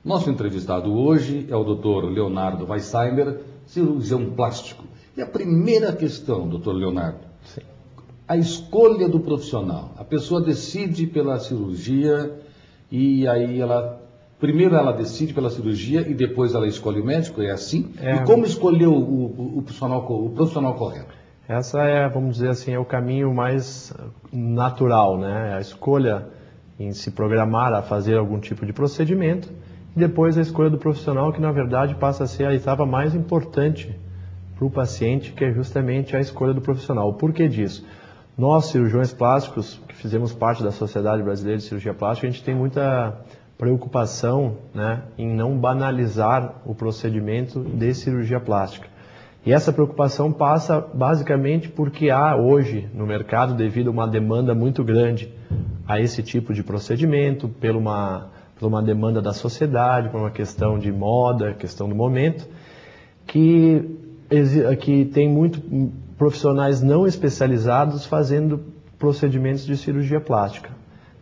Nosso entrevistado hoje é o Dr. Leonardo Weissheimer, cirurgião plástico. E a primeira questão, Dr. Leonardo, sim, a escolha do profissional. A pessoa decide pela cirurgia e aí primeiro ela decide pela cirurgia e depois ela escolhe o médico, é assim? E como escolher o profissional correto? Essa é, vamos dizer assim, é o caminho mais natural, né? A escolha em se programar a fazer algum tipo de procedimento e depois a escolha do profissional, que na verdade passa a ser a etapa mais importante para o paciente, que é justamente a escolha do profissional. O porquê disso? Nós, cirurgiões plásticos, que fizemos parte da Sociedade Brasileira de Cirurgia Plástica, a gente tem muita preocupação, né, em não banalizar o procedimento de cirurgia plástica. E essa preocupação passa basicamente porque há hoje no mercado, devido a uma demanda muito grande a esse tipo de procedimento, por uma demanda da sociedade, por uma questão de moda, questão do momento, que tem muitos profissionais não especializados fazendo procedimentos de cirurgia plástica.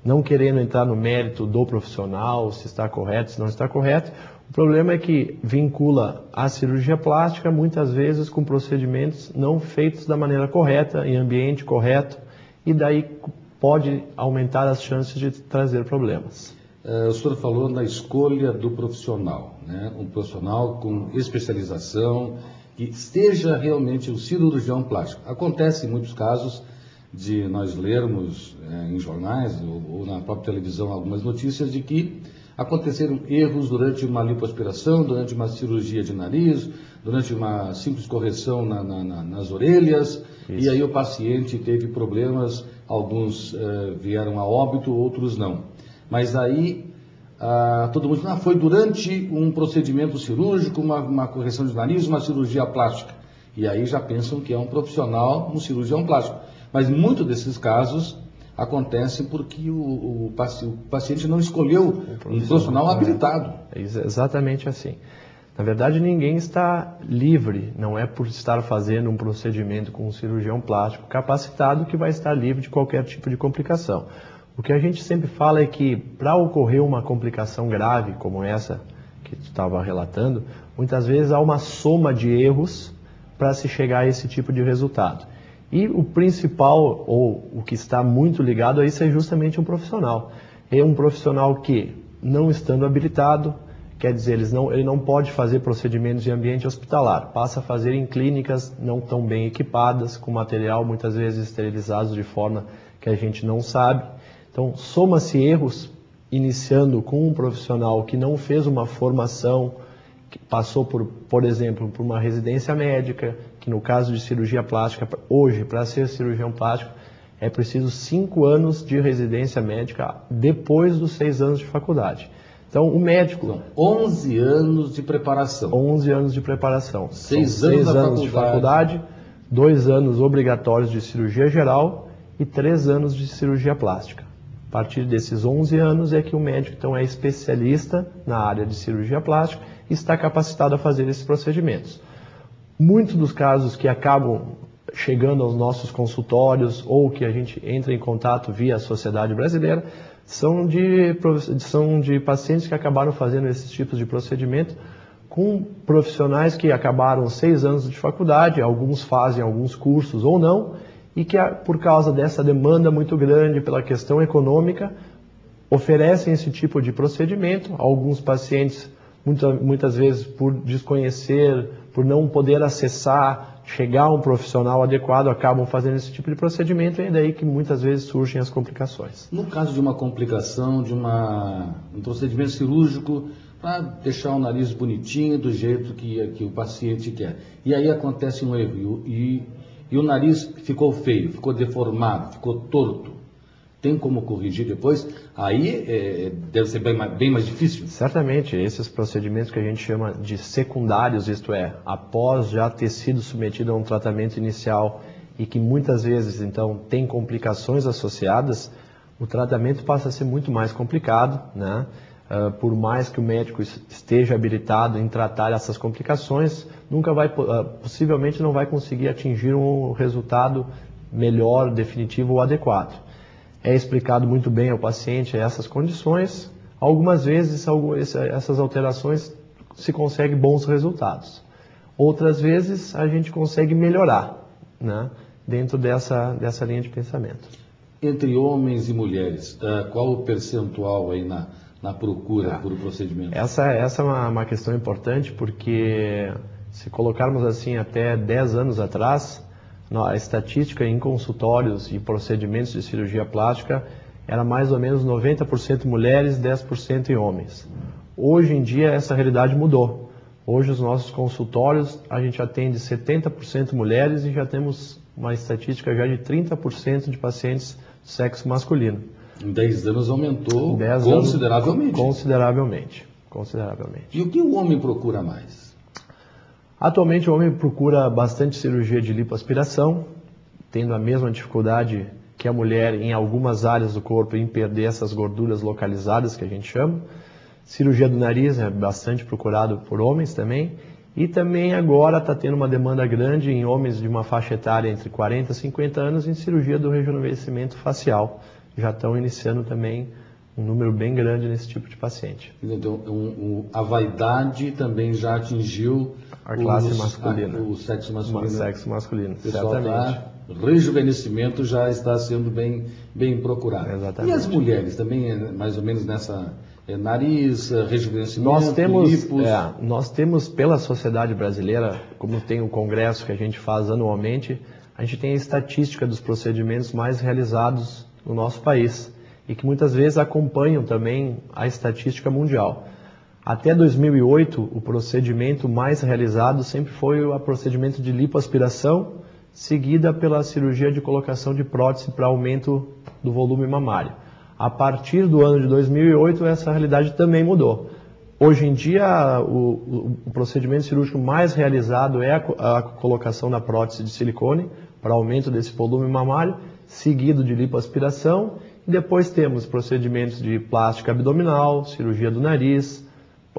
Não querendo entrar no mérito do profissional, se está correto, se não está correto. O problema é que vincula a cirurgia plástica muitas vezes com procedimentos não feitos da maneira correta, em ambiente correto, e daí pode aumentar as chances de trazer problemas. O senhor falou na escolha do profissional, né? Um profissional com especialização, que seja realmente um cirurgião plástico. Acontece em muitos casos de nós lermos em jornais ou na própria televisão algumas notícias de que aconteceram erros durante uma lipoaspiração, durante uma cirurgia de nariz, durante uma simples correção nas orelhas. Isso. E aí o paciente teve problemas, alguns vieram a óbito, outros não. Mas aí todo mundo diz, foi durante um procedimento cirúrgico, uma correção de nariz, uma cirurgia plástica. E aí já pensam que é um profissional, um cirurgião plástico. Mas muitos desses casos acontecem porque o paciente não escolheu um profissional habilitado. É exatamente assim. Na verdade, ninguém está livre, não é por estar fazendo um procedimento com um cirurgião plástico capacitado que vai estar livre de qualquer tipo de complicação. O que a gente sempre fala é que para ocorrer uma complicação grave como essa que tu estava relatando, muitas vezes há uma soma de erros para se chegar a esse tipo de resultado. E o principal, ou o que está muito ligado a isso, é justamente um profissional. É um profissional que, não estando habilitado, quer dizer, ele não pode fazer procedimentos em ambiente hospitalar, passa a fazer em clínicas não tão bem equipadas, com material muitas vezes esterilizados de forma que a gente não sabe. Então, soma-se erros, iniciando com um profissional que não fez uma formação, que passou por exemplo, por uma residência médica, que no caso de cirurgia plástica, hoje, para ser cirurgião plástico, é preciso 5 anos de residência médica depois dos 6 anos de faculdade. Então, o médico... São 11 anos de preparação. 11 anos de preparação. 6 anos de faculdade, 2 anos obrigatórios de cirurgia geral e 3 anos de cirurgia plástica. A partir desses 11 anos é que o médico então é especialista na área de cirurgia plástica e está capacitado a fazer esses procedimentos. Muitos dos casos que acabam chegando aos nossos consultórios ou que a gente entra em contato via Sociedade Brasileira são de pacientes que acabaram fazendo esses tipos de procedimento com profissionais que acabaram 6 anos de faculdade, alguns fazem alguns cursos ou não, e que por causa dessa demanda muito grande pela questão econômica, oferecem esse tipo de procedimento. Alguns pacientes, muitas vezes por desconhecer, por não poder acessar, chegar a um profissional adequado, acabam fazendo esse tipo de procedimento, e é daí que muitas vezes surgem as complicações. No caso de uma complicação, de um procedimento cirúrgico, para deixar o nariz bonitinho, do jeito que o paciente quer, e aí acontece um erro, e o nariz ficou feio, ficou deformado, ficou torto, tem como corrigir depois? Aí deve ser bem mais difícil? Certamente, esses procedimentos que a gente chama de secundários, isto é, após já ter sido submetido a um tratamento inicial e que muitas vezes então tem complicações associadas, o tratamento passa a ser muito mais complicado, né? Por mais que o médico esteja habilitado em tratar essas complicações, possivelmente não vai conseguir atingir um resultado melhor, definitivo ou adequado. É explicado muito bem ao paciente essas condições, Algumas vezes essas alterações se consegue bons resultados. Outras vezes a gente consegue melhorar, né, dentro dessa linha de pensamento. Entre homens e mulheres, qual o percentual aí na procura por procedimento? Essa é uma questão importante, porque se colocarmos assim até 10 anos atrás, a estatística em consultórios e procedimentos de cirurgia plástica era mais ou menos 90% mulheres, 10% em homens. Hoje em dia essa realidade mudou. Hoje os nossos consultórios a gente atende 70% mulheres e já temos uma estatística já de 30% de pacientes do sexo masculino. Em 10 anos aumentou consideravelmente. Consideravelmente. E o que o homem procura mais? Atualmente o homem procura bastante cirurgia de lipoaspiração, tendo a mesma dificuldade que a mulher em algumas áreas do corpo em perder essas gorduras localizadas que a gente chama. Cirurgia do nariz é bastante procurado por homens também. E também agora está tendo uma demanda grande em homens de uma faixa etária entre 40 e 50 anos em cirurgia do rejuvenescimento facial. Já estão iniciando também um número bem grande nesse tipo de paciente. Então, a vaidade também já atingiu a classe masculina. O sexo masculino. O sexo masculino, certamente. Rejuvenescimento já está sendo bem procurado. Exatamente. E as mulheres também, mais ou menos nessa nariz, rejuvenescimento, nós temos pela sociedade brasileira, como tem o congresso que a gente faz anualmente, a gente tem a estatística dos procedimentos mais realizados no nosso país e que muitas vezes acompanham também a estatística mundial. Até 2008, o procedimento mais realizado sempre foi o procedimento de lipoaspiração, seguida pela cirurgia de colocação de prótese para aumento do volume mamário. A partir do ano de 2008, essa realidade também mudou. Hoje em dia, o procedimento cirúrgico mais realizado é a colocação da prótese de silicone para aumento desse volume mamário, seguido de lipoaspiração, e depois temos procedimentos de plástica abdominal, cirurgia do nariz,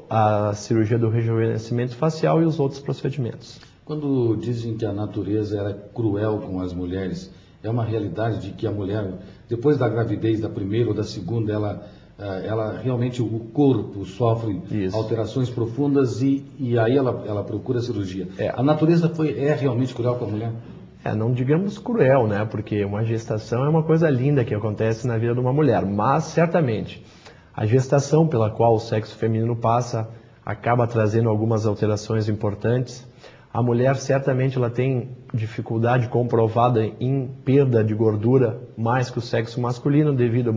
a cirurgia do rejuvenescimento facial e os outros procedimentos. Quando dizem que a natureza era cruel com as mulheres, é uma realidade de que a mulher, depois da gravidez, da primeira ou da segunda, ela realmente, o corpo sofre alterações profundas e aí ela procura a cirurgia. A natureza é realmente cruel com a mulher? Não digamos cruel, né? Porque uma gestação é uma coisa linda que acontece na vida de uma mulher, mas certamente a gestação pela qual o sexo feminino passa acaba trazendo algumas alterações importantes. A mulher certamente ela tem dificuldade comprovada em perda de gordura mais que o sexo masculino devido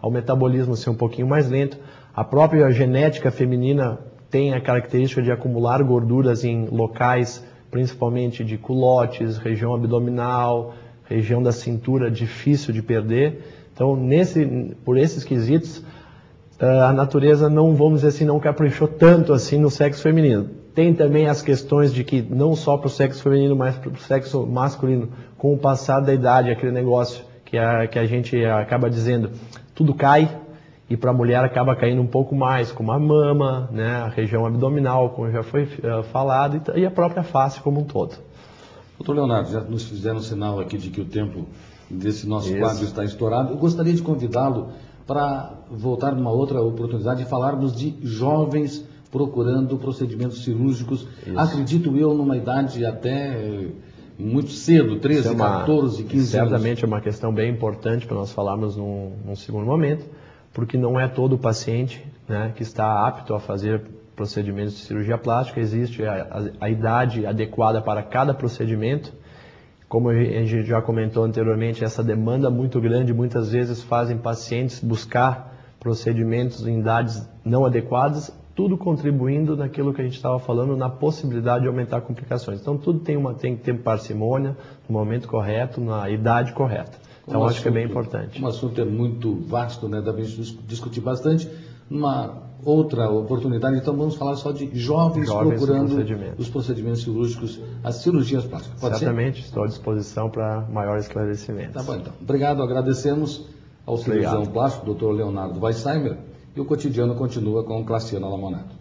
ao metabolismo ser um pouquinho mais lento. A própria genética feminina tem a característica de acumular gorduras em locais principalmente de culotes, região abdominal, região da cintura, difícil de perder. Então, por esses quesitos, a natureza não, vamos dizer assim, não caprichou tanto assim no sexo feminino. Tem também as questões de que não só para o sexo feminino, mas para o sexo masculino, com o passar da idade, aquele negócio que a gente acaba dizendo, tudo cai, e para a mulher acaba caindo um pouco mais, como a mama, né, a região abdominal, como já foi falado, e a própria face como um todo. Doutor Leonardo, já nos fizeram sinal aqui de que o tempo desse nosso quadro está estourado. Eu gostaria de convidá-lo para voltar numa outra oportunidade e falarmos de jovens procurando procedimentos cirúrgicos. Acredito eu, numa idade até muito cedo, 13, 14, 15 anos. Certamente é uma questão bem importante para nós falarmos num segundo momento, porque não é todo paciente, né, que está apto a fazer procedimentos de cirurgia plástica. Existe a idade adequada para cada procedimento. Como a gente já comentou anteriormente, essa demanda muito grande muitas vezes fazem pacientes buscar procedimentos em idades não adequadas, tudo contribuindo naquilo que a gente estava falando, na possibilidade de aumentar complicações. Então tudo tem que ter parcimônia, no momento correto, na idade correta. Então acho que é bem importante. O assunto é muito vasto, né? Dá para discutir bastante. Numa outra oportunidade, então vamos falar só de jovens procurando os procedimentos cirúrgicos, as cirurgias plásticas. Pode Certamente, ser? Estou à disposição para maior esclarecimento. Tá bom, então. Obrigado, agradecemos ao cirurgião plástico, Dr. Leonardo Weissheimer, e o cotidiano continua com Claciano Lamonato.